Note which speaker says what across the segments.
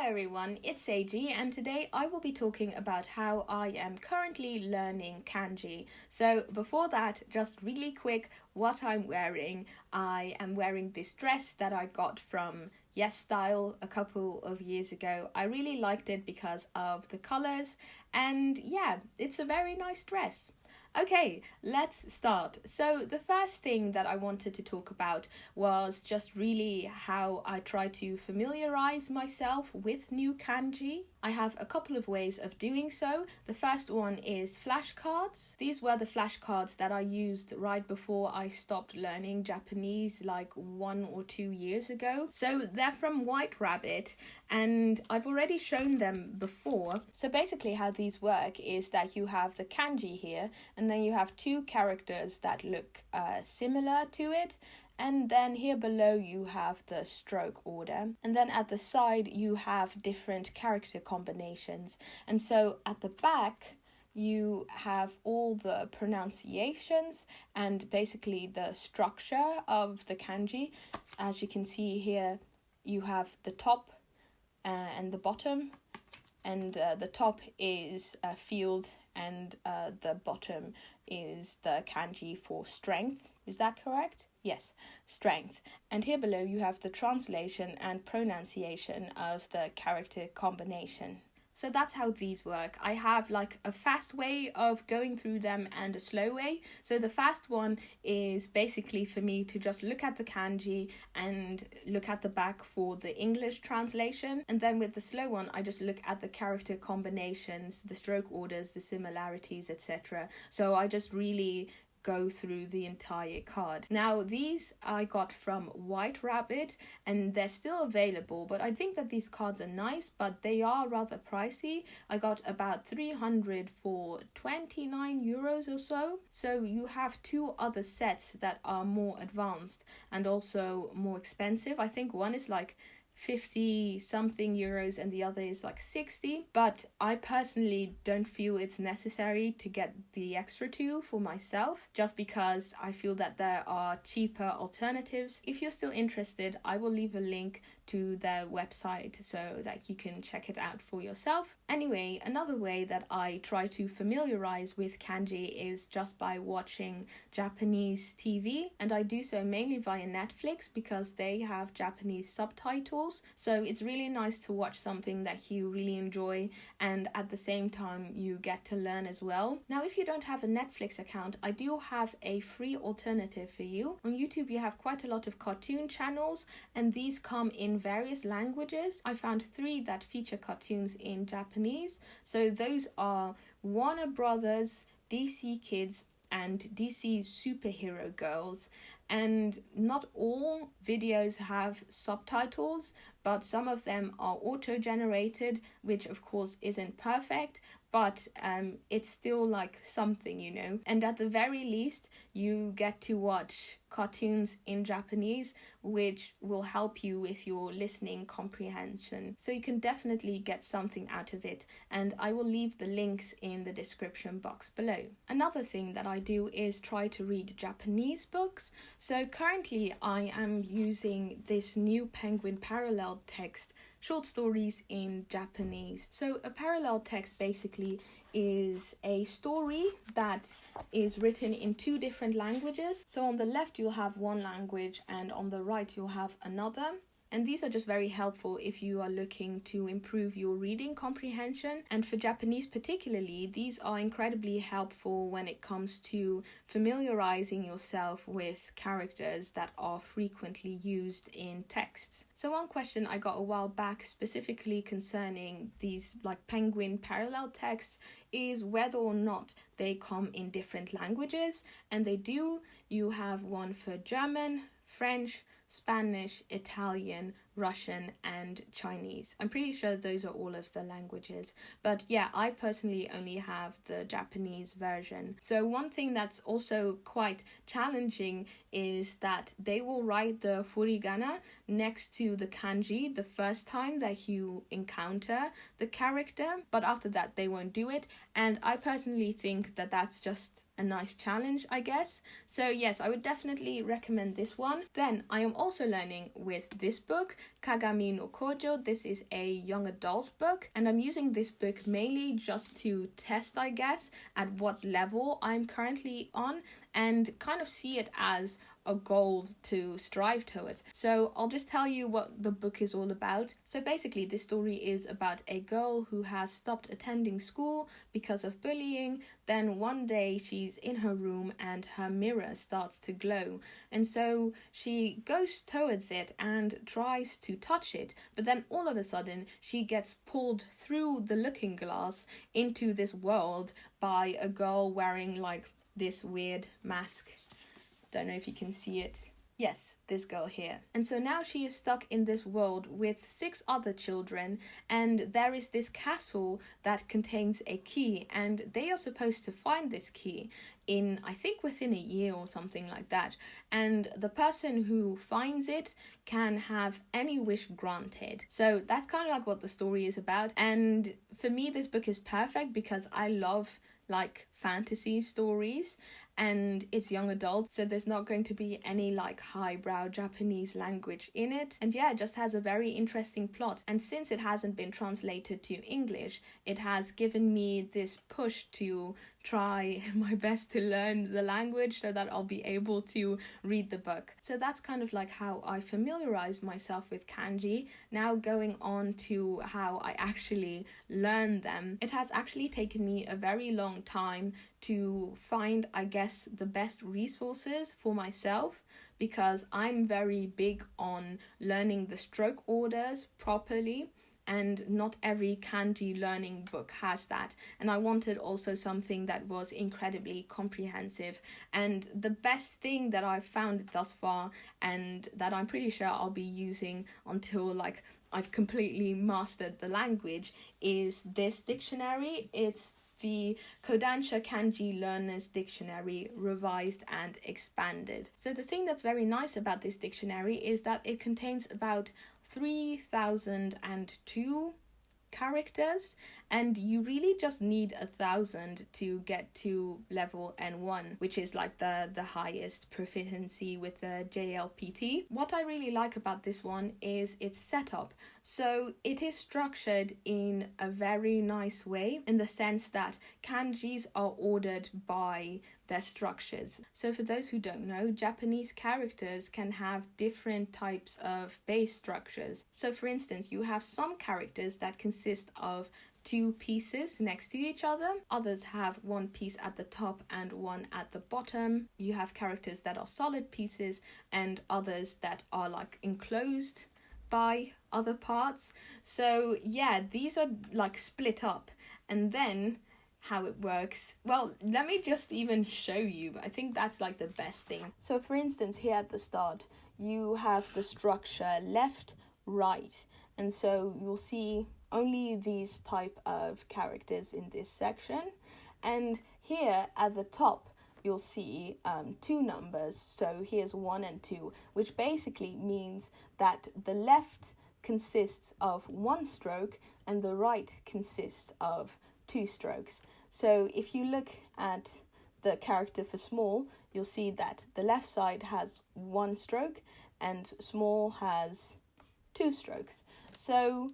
Speaker 1: Hello everyone, it's AG and today I will be talking about how I am currently learning kanji. So before that, just really quick what I'm wearing. I am wearing this dress that I got from Yes Style a couple of years ago. I really liked it because of the colours and yeah, it's a very nice dress. Okay, let's start. So the first thing that I wanted to talk about was just really how I try to familiarize myself with new kanji. I have a couple of ways of doing so. The first one is flashcards. These were the flashcards that I used right before I stopped learning Japanese like 1 or 2 years ago. So they're from White Rabbit and I've already shown them before. So basically how these work is that you have the kanji here and then you have two characters that look similar to it. And then here below you have the stroke order. And then at the side you have different character combinations. And so at the back you have all the pronunciations and basically the structure of the kanji. As you can see here, you have the top and the bottom. And the top is field and the bottom is the kanji for strength. Is that correct? Yes, strength. And here below you have the translation and pronunciation of the character combination. So that's how these work. I have like a fast way of going through them and a slow way. So the fast one is basically for me to just look at the kanji and look at the back for the English translation. And then with the slow one, I just look at the character combinations, the stroke orders, the similarities, etc. So I just really go through the entire card. Now these I got from White Rabbit and they're still available, but I think that these cards are nice, but they are rather pricey. I got about 300 for 29 euros or so. So you have two other sets that are more advanced and also more expensive. I think one is like 50 something euros and the other is like 60, but I personally don't feel it's necessary to get the extra two for myself just because I feel that there are cheaper alternatives. If you're still interested, I will leave a link to their website so that you can check it out for yourself. Anyway, another way that I try to familiarize with kanji is just by watching Japanese TV, and I do so mainly via Netflix because they have Japanese subtitles. So it's really nice to watch something that you really enjoy and at the same time you get to learn as well. Now if you don't have a Netflix account, I do have a free alternative for you. On YouTube you have quite a lot of cartoon channels and these come in various languages. I found 3 that feature cartoons in Japanese. So those are Warner Brothers, DC Kids and DC Superhero Girls. And not all videos have subtitles, but some of them are auto-generated, which of course isn't perfect, but it's still like something, you know. And at the very least, you get to watch cartoons in Japanese, which will help you with your listening comprehension. So you can definitely get something out of it, and I will leave the links in the description box below. Another thing that I do is try to read Japanese books. So currently I am using this new Penguin parallel text, short stories in Japanese. So a parallel text basically is a story that is written in 2 different languages. So on the left you'll have one language and on the right you'll have another. And these are just very helpful if you are looking to improve your reading comprehension. And for Japanese particularly, these are incredibly helpful when it comes to familiarizing yourself with characters that are frequently used in texts. So one question I got a while back specifically concerning these like Penguin parallel texts is whether or not they come in different languages. And they do. You have one for German, French, Spanish, Italian, Russian and Chinese. I'm pretty sure those are all of the languages. But yeah, I personally only have the Japanese version. So one thing that's also quite challenging is that they will write the furigana next to the kanji the first time that you encounter the character, but after that they won't do it. And I personally think that that's just a nice challenge, I guess. So yes, I would definitely recommend this one. Then I am also learning with this book. Kagami no Kojo. This is a young adult book, and I'm using this book mainly just to test, I guess, at what level I'm currently on and kind of see it as a goal to strive towards. So I'll just tell you what the book is all about. So basically this story is about a girl who has stopped attending school because of bullying. Then one day she's in her room and her mirror starts to glow, and so she goes towards it and tries to touch it, but then all of a sudden she gets pulled through the looking glass into this world by a girl wearing like this weird mask. Don't know if you can see it. Yes, this girl here. And so now she is stuck in this world with 6 other children, and there is this castle that contains a key, and they are supposed to find this key in, I think, within a year or something like that. And the person who finds it can have any wish granted. So that's kind of like what the story is about. And for me, this book is perfect because I love like fantasy stories, and it's young adult, so there's not going to be any like highbrow Japanese language in it. And yeah, it just has a very interesting plot, and since it hasn't been translated to English, it has given me this push to try my best to learn the language so that I'll be able to read the book. So that's kind of like how I familiarize myself with kanji. Now going on to how I actually learn them. It has actually taken me a very long time to find, I guess, the best resources for myself, because I'm very big on learning the stroke orders properly, and not every kanji learning book has that. And I wanted also something that was incredibly comprehensive. And the best thing that I've found thus far, and that I'm pretty sure I'll be using until like I've completely mastered the language, is this dictionary. It's the Kodansha Kanji Learner's Dictionary, revised and expanded. So the thing that's very nice about this dictionary is that it contains about 3002 characters, and you really just need 1,000 to get to level N1, which is like the highest proficiency with the JLPT. What I really like about this one is its setup. So it is structured in a very nice way, in the sense that kanjis are ordered by their structures. So for those who don't know, Japanese characters can have different types of base structures. So for instance, you have some characters that consist of 2 pieces next to each other. Others have 1 piece at the top and 1 at the bottom. You have characters that are solid pieces and others that are like enclosed by other parts. So yeah, these are like split up. And then how it works, well, let me just even show you. I think that's like the best thing. So for instance, here at the start you have the structure left, right, and so you'll see only these type of characters in this section. And here at the top you'll see 2 numbers, so here's 1 and 2, which basically means that the left consists of 1 stroke and the right consists of 2 strokes. So if you look at the character for small, you'll see that the left side has 1 stroke and small has 2 strokes. So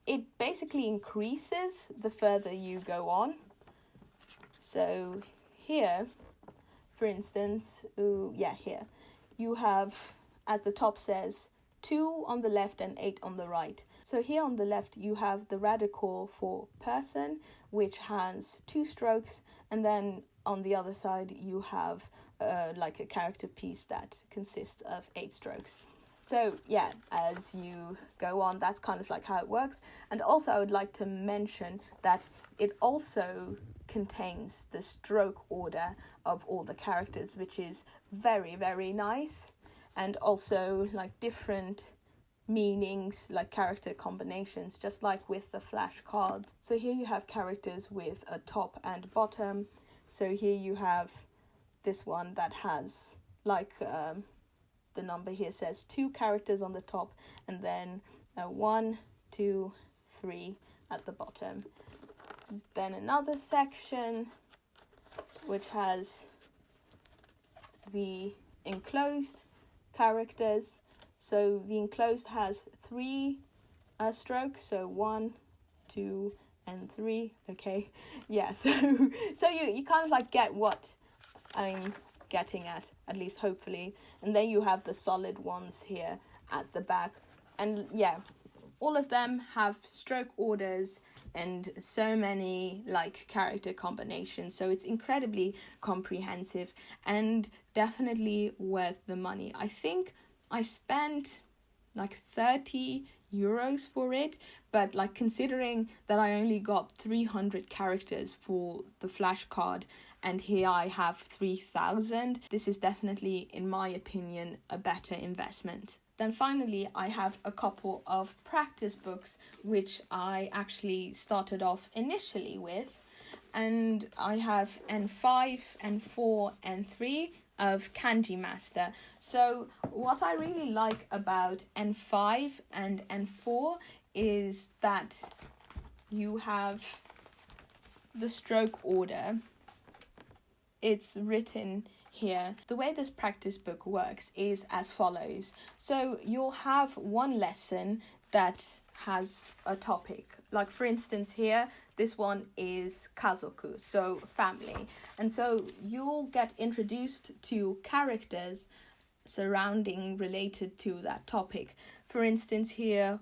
Speaker 1: it basically increases the further you go on. So here, for instance, here you have, as the top says, 2 on the left and 8 on the right. So here on the left you have the radical for person, which has 2 strokes, and then on the other side you have like a character piece that consists of 8 strokes. So yeah, as you go on, that's kind of like how it works. And also I would like to mention that it also contains the stroke order of all the characters, which is very, very nice. And also like different meanings, like character combinations, just like with the flashcards. So here you have characters with a top and bottom. So here you have this one that has like the number here says 2 characters on the top, and then 1, 2, 3 at the bottom. Then another section which has the enclosed characters. So the enclosed has 3 strokes, so 1, 2, and 3. Okay, yeah, so you kind of like get what I'm getting at least hopefully. And then you have the solid ones here at the back, and yeah, all of them have stroke orders and so many like character combinations, so it's incredibly comprehensive and definitely worth the money. I think I spent like 30 euros for it, but like considering that I only got 300 characters for the flashcard and here I have 3,000, this is definitely, in my opinion, a better investment. Then finally, I have a couple of practice books which I actually started off initially with, and I have N5, N4, N3 of Kanji Master. So what I really like about N5 and N4 is that you have the stroke order. It's written here. The way this practice book works is as follows. So you'll have one lesson that has a topic. Like for instance here, this one is kazoku, so family. And so you'll get introduced to characters related to that topic. For instance here,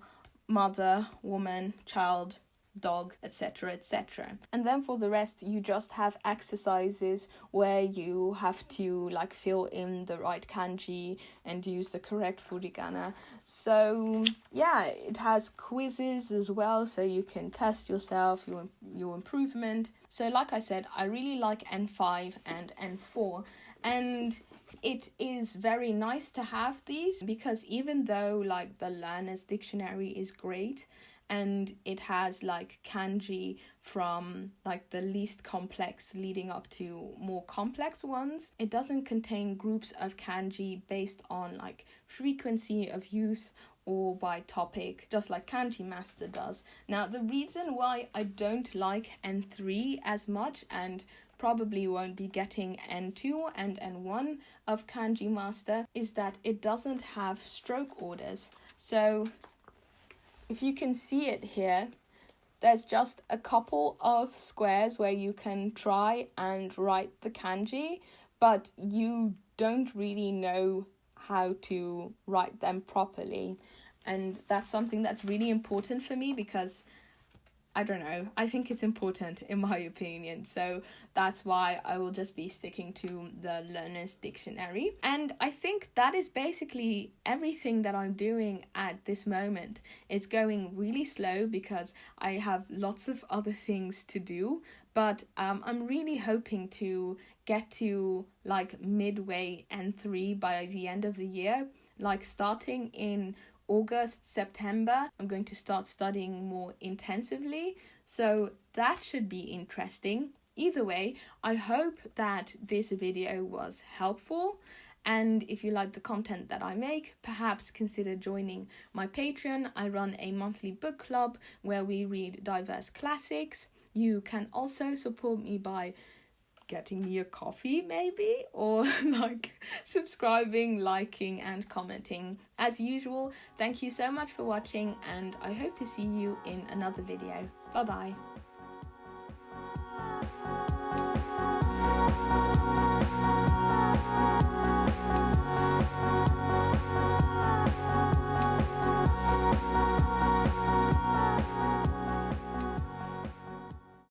Speaker 1: mother, woman, child, dog, etc., etc. And then for the rest, you just have exercises where you have to like fill in the right kanji and use the correct furigana. So yeah, it has quizzes as well, so you can test yourself, your improvement. So like I said, I really like N5 and N4, and it is very nice to have these because even though like the learner's dictionary is great, and it has like kanji from like the least complex leading up to more complex ones, it doesn't contain groups of kanji based on like frequency of use or by topic, just like Kanji Master does. Now, the reason why I don't like N3 as much, and probably won't be getting N2 and N1 of Kanji Master, is that it doesn't have stroke orders. So if you can see it here, there's just a couple of squares where you can try and write the kanji, but you don't really know how to write them properly. And that's something that's really important for me because I don't know, I think it's important in my opinion. So that's why I will just be sticking to the learner's dictionary. And I think that is basically everything that I'm doing at this moment. It's going really slow because I have lots of other things to do. But I'm really hoping to get to like midway N3 by the end of the year. Like starting in August, September, I'm going to start studying more intensively, so that should be interesting. Either way, I hope that this video was helpful, and if you like the content that I make, perhaps consider joining my Patreon. I run a monthly book club where we read diverse classics. You can also support me by getting me a coffee maybe, or like subscribing, liking and commenting. As usual, thank you so much for watching, and I hope to see you in another video. Bye bye.